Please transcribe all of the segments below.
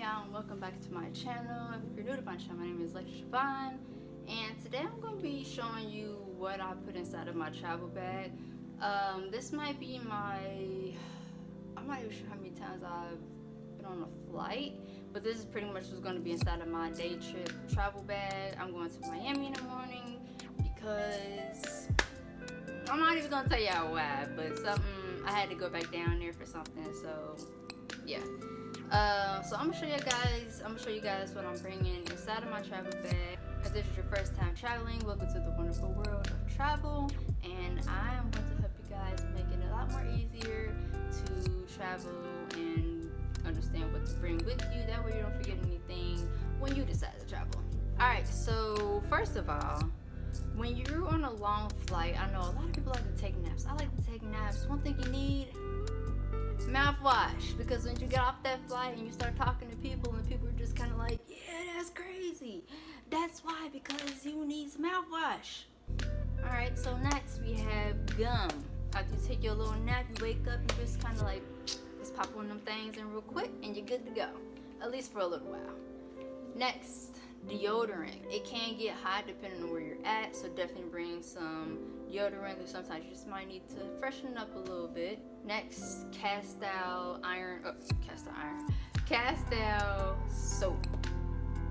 y'all, and welcome back to my channel. If you're new to my channel, my name is Chevonne, and today I'm going to be showing you what I put inside of my travel bag. This might be I'm not even sure how many times I've been on a flight, but this is pretty much what's going to be inside of my day trip travel bag. I'm going to Miami in the morning because I'm not even going to tell y'all why, but I had to go back down there for something, so yeah. So I'm gonna show you guys what I'm bringing inside of my travel bag. If this is your first time traveling, welcome to the wonderful world of travel, and I am going to help you guys make it a lot more easier to travel and understand what to bring with you. That way you don't forget anything when you decide to travel. Alright, so first of all, when you're on a long flight, I know a lot of people like to take naps. I like to take naps. One thing you need, mouthwash, because when you get off that flight and you start talking to people and people are just kind of like, yeah, that's crazy. That's why, because you need some mouthwash. Alright, so next we have gum. After you take your little nap, you wake up, you just kind of like, just pop one of them things in real quick and you're good to go. At least for a little while. Next, deodorant. It can get hot depending on where you're at, so definitely bring some deodorant, because sometimes you just might need to freshen up a little bit. Next, cast out soap.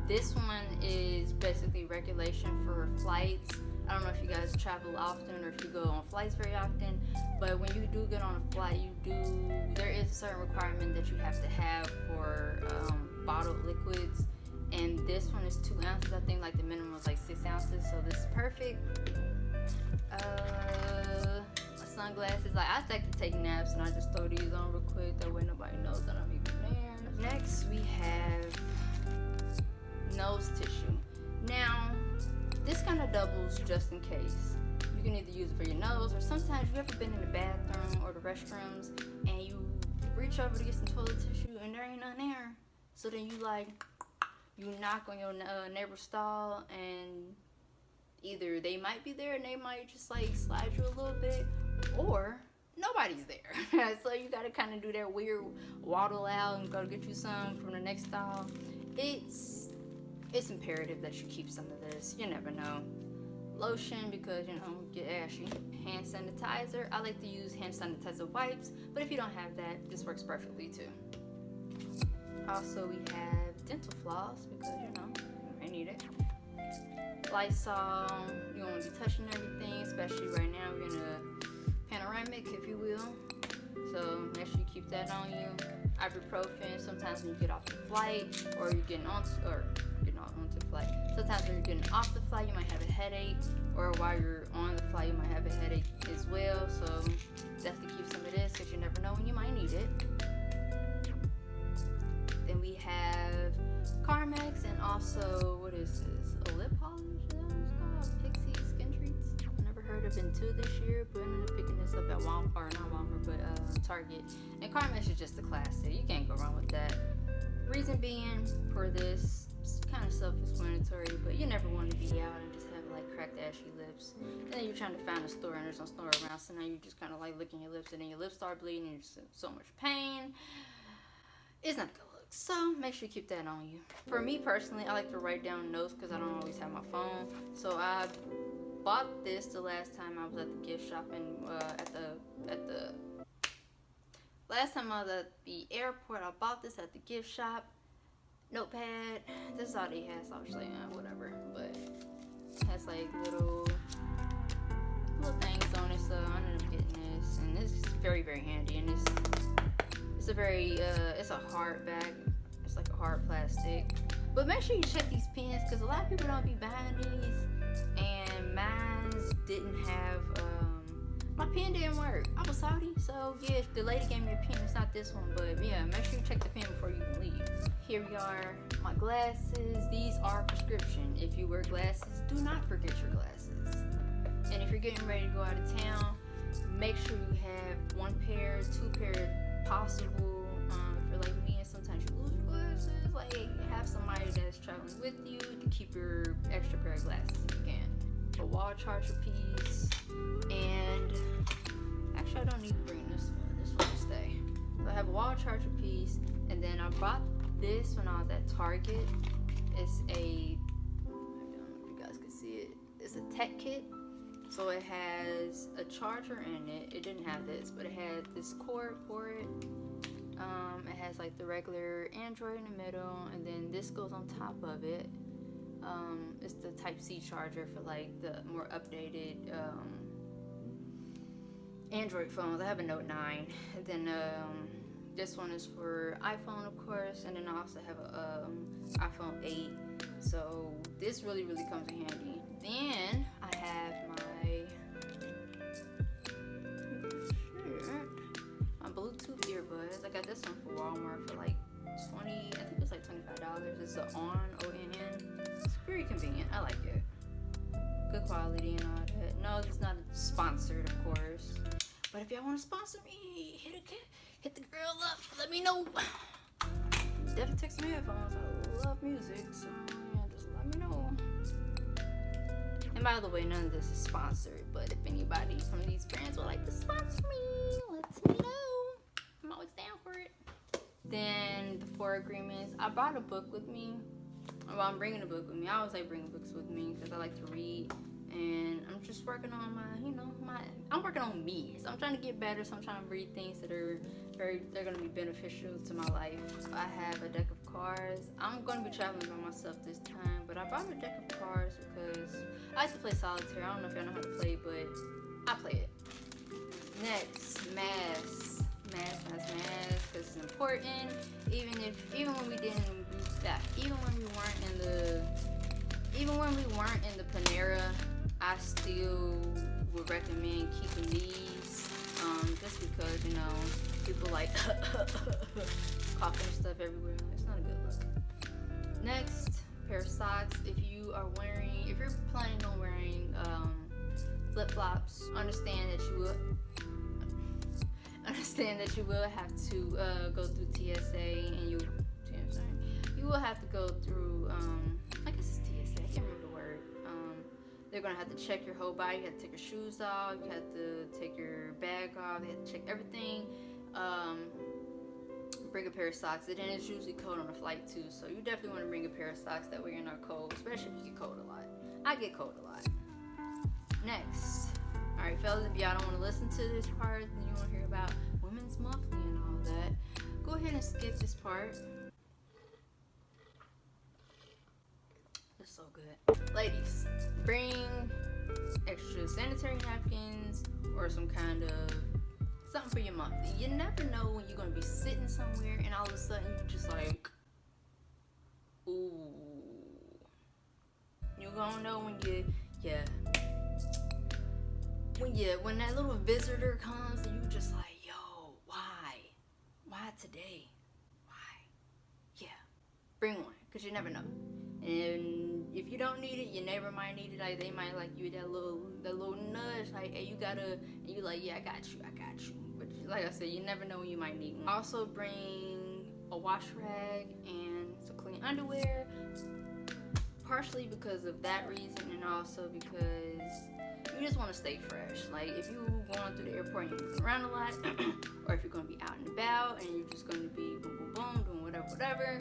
This one is basically regulation for flights. I don't know if you guys travel often or if you go on flights very often, but when you do get on a flight, there is a certain requirement that you have to have for bottled liquids. And this one is 2 ounces. I think like the minimum is like 6 ounces, so this is perfect. My sunglasses. Like, I like to take naps and I just throw these on real quick. That way nobody knows that I'm even there. Next we have nose tissue. Now, this kind of doubles just in case. You can either use it for your nose, or sometimes you ever been in the bathroom or the restrooms and you reach over to get some toilet tissue and there ain't none there. So then you knock on your neighbor's stall, and either they might be there and they might just like slide you a little bit, or nobody's there. So you gotta kind of do that weird waddle out and go get you some from the next stall. It's imperative that you keep some of this. You never know. Lotion, because you get ashy. Hand sanitizer. I like to use hand sanitizer wipes, but if you don't have that, this works perfectly too. Also, we have dental floss, because you may need it. Lysol, you don't want to be touching everything, especially right now we're in a panoramic, if you will. So make sure you keep that on you. Ibuprofen, sometimes when you get off the flight, or you're getting onto the flight. Sometimes when you're getting off the flight, you might have a headache, or while you're on the flight, you might have a headache as well. So definitely keep some of this, because you never know when you might need it. Then we have Carmex, and also, what is this? A lip polish? Is that what it's called? Pixie Skin Treats. I never heard of it until this year, but I ended up picking this up at Walmart, or not Walmart, but Target. And Carmex is just a classic. You can't go wrong with that. Reason being for this, it's kind of self-explanatory, but you never want to be out and just have like cracked, ashy lips. And then you're trying to find a store and there's no store around, so now you just kind of like licking your lips, and then your lips start bleeding and you're just in so much pain. It's not good. So make sure you keep that on you. For me personally, I like to write down notes because I don't always have my phone. So I bought this the last time I was at the gift shop, and last time I was at the airport, I bought this at the gift shop. Notepad. This is all they has, obviously, whatever. But it has like little things on it, so I ended up getting this, and this is very, very handy. And it's a very it's a hard bag. It's like a hard plastic. But make sure you check these pens, because a lot of people don't be buying these, and mine didn't have my pen didn't work. I was Saudi, so yeah, the lady gave me a pen. It's not this one, but yeah, make sure you check the pen before you can leave. Here we are, my glasses. These are prescription. If you wear glasses, do not forget your glasses. And if you're getting ready to go out of town, make sure you have 1 pair, 2 pair possible. If you're like me and sometimes you lose your glasses, like have somebody that's traveling with you to keep your extra pair of glasses if you can. A wall charger piece, and actually I don't need to bring this one will stay. So I have a wall charger piece, and then I bought this when I was Target. It's a, I don't know if you guys can see it. It's a tech kit. So it has a charger in it. It didn't have this, but it had this cord for it. It has like the regular Android in the middle, and then this goes on top of it. It's the Type-C charger for like the more updated Android phones. I have a Note 9. And then this one is for iPhone, of course, and then I also have a iPhone 8. So this really comes in handy. Then I have my Bluetooth earbuds. I got this one for Walmart for like I think it was like $25. It's an ONN. It's very convenient. I like it. Good quality and all that. No, it's not sponsored, of course. But if y'all want to sponsor me, hit the girl up. Let me know. Definitely take some headphones. I love music, so yeah, just let me know. And by the way, none of this is sponsored. But if anybody from these brands would like to sponsor me, let me know. I'm always down for it. Then the 4 agreements. I brought a book with me. Well, I'm bringing a book with me. I always like bringing books with me because I like to read. And I'm just working on I'm working on me. So I'm trying to get better. So I'm trying to read things that are they're going to be beneficial to my life. I have a deck of cards. I'm going to be traveling by myself this time. But I brought a deck of cards because I like to play solitaire. I don't know if y'all know how to play, but I play it. Next, masks. Masks, because it's important. Even when we didn't do that, even when we weren't in the Panera, I still would recommend keeping these, just because, you know, people like coughing and stuff everywhere. It's not a good look. Next, pair of socks. If you're planning on wearing flip-flops, understand that you will have to go through TSA, and you will have to go through, I guess it's TSA, I can't remember the word. They're gonna have to check your whole body. You have to take your shoes off, you have to take your bag off, they have to check everything. Bring a pair of socks. And then it's usually cold on the flight too, so you definitely want to bring a pair of socks, that way you're not cold, especially if you get cold a lot. I get cold a lot. Next. Alright, fellas, if y'all don't want to listen to this part, then you want to hear about Women's Monthly and all that, go ahead and skip this part. It's so good. Ladies, bring extra sanitary napkins or some kind of something for your monthly. You never know when you're going to be sitting somewhere and all of a sudden you're just like, ooh. You're going to know when that little visitor comes and you just like, yo, why today? Why? Yeah, bring one, because you never know. And if you don't need it, your neighbor might need it. Like, they might like you that little nudge, like, hey, you gotta, and you like, yeah, I got you. But like I said, you never know when you might need one. Also bring a wash rag and some clean underwear, partially because of that reason, and also because you just want to stay fresh. Like, if you're going through the airport and you're moving around a lot, or if you're going to be out and about and you're just going to be boom, boom, boom, doing whatever,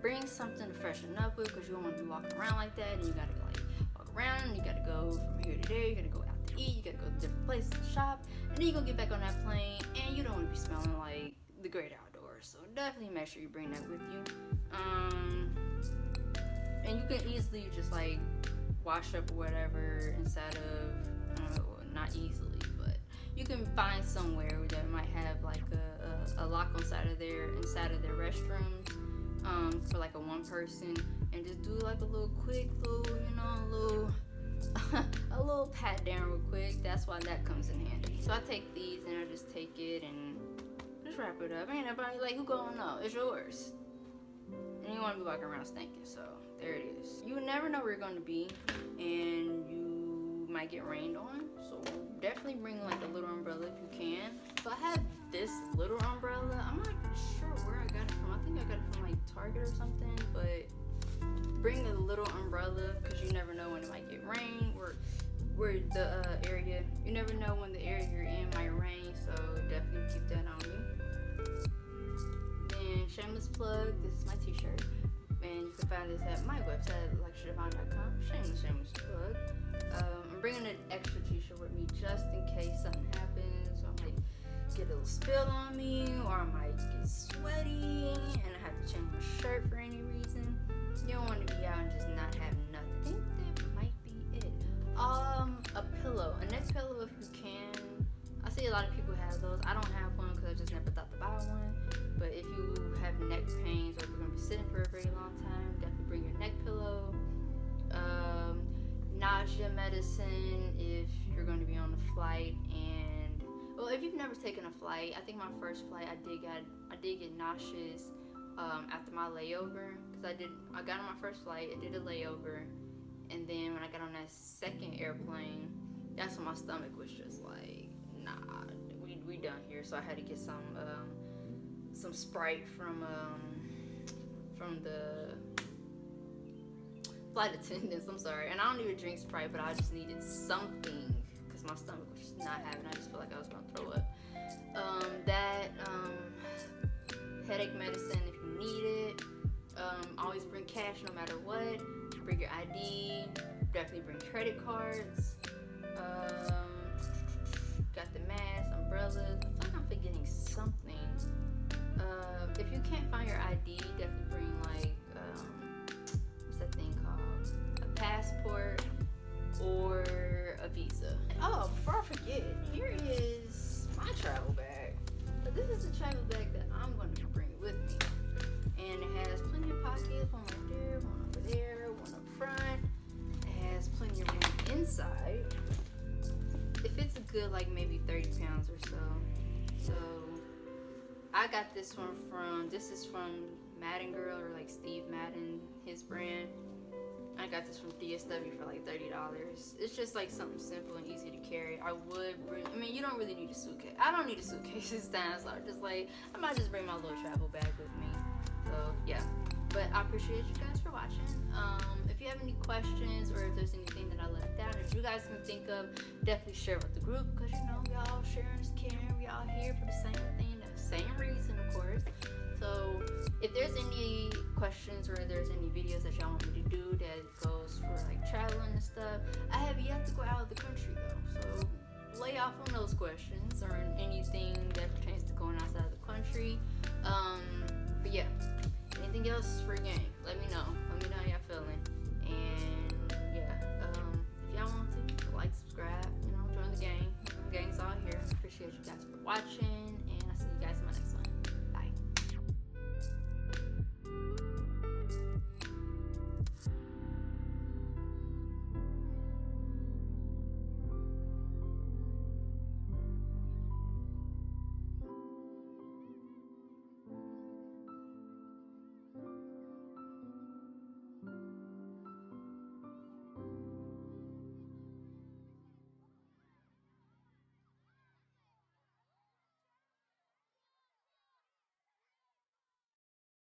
bring something to freshen up with, because you don't want to be walking around like that, and you got to like walk around, and you got to go from here to there, you got to go out to eat, you got to go to different places to shop, and then you're going to get back on that plane, and you don't want to be smelling like the great outdoors. So definitely make sure you bring that with you. And you can easily just like wash up or whatever inside of, not easily, but you can find somewhere that might have like a lock inside of their restrooms, for like a one person, and just do like a little quick a little pat down real quick. That's why that comes in handy. So I take these and I just take it and just wrap it up. Ain't nobody like, who gonna know? It's yours. And you want to be walking around stinking, so there it is. You never know where you're going to be, and you might get rained on, so definitely bring like a little umbrella if you can. So I have this little umbrella. I'm not sure where I got it from. I think I got it from like Target or something, but bring a little umbrella, because you never know when it might get rain, or where the area, you never know when the area you're in might rain, so definitely keep that on you. And shameless plug, this is my t-shirt, can find this at my website, Chevonne.com. Shameless plug. I'm bringing an extra t-shirt with me just in case something happens. So I might get a little spill on me, or I might get sweaty and I have to change my shirt for any reason. You don't want to be out and just not have nothing. I think that might be it. A pillow, a neck pillow if you can. I see a lot of people have those. I don't have one because I just never thought to buy one. But if you have neck pains, or if you're going to be sitting for a very long time, definitely bring your neck pillow. Nausea medicine if you're going to be on a flight. And well, if you've never taken a flight, I think my first flight I did get nauseous after my layover, because I got on my first flight, I did a layover, and then when I got on that second airplane, that's when my stomach was just like, nah, we done here. So I had to get some Sprite from the flight attendants. I'm sorry, and I don't even drink Sprite, but I just needed something because my stomach was just not having. I just felt like I was gonna throw up. Headache medicine if you need it. Always bring cash no matter what. Bring your ID. Definitely bring credit cards. Got the mask, umbrellas. I feel like I'm forgetting something. If you can't find your ID, definitely bring like what's that thing called? A passport or a visa. Oh, before I forget, here is my travel bag. So this is the travel bag that I'm going to be bringing with me, and it has plenty of pockets. One right there, one over there, one up front. It has plenty of room inside. It fits a good like maybe 30 pounds or so. So I got this one this is from Madden Girl, or like Steve Madden, his brand. I got this from DSW for like $30. It's just like something simple and easy to carry. I mean, you don't really need a suitcase. I don't need a suitcase this time, so I might just bring my little travel bag with me. So yeah, but I appreciate you guys for watching. If you have any questions, or if there's anything that I left out that you guys can think of, definitely share with the group, because you know we all sharing is caring. We all here for the same thing, the same reason, of course. So if there's any questions, or there's any videos that y'all want me to do that goes for like traveling and stuff, I have yet to go out of the country though, so lay off on those questions or anything that pertains to going outside of the country. But yeah, anything else for game, let me know how y'all feeling. And yeah, if y'all want to like, subscribe, join the gang. The gang's all here. Appreciate you guys for watching.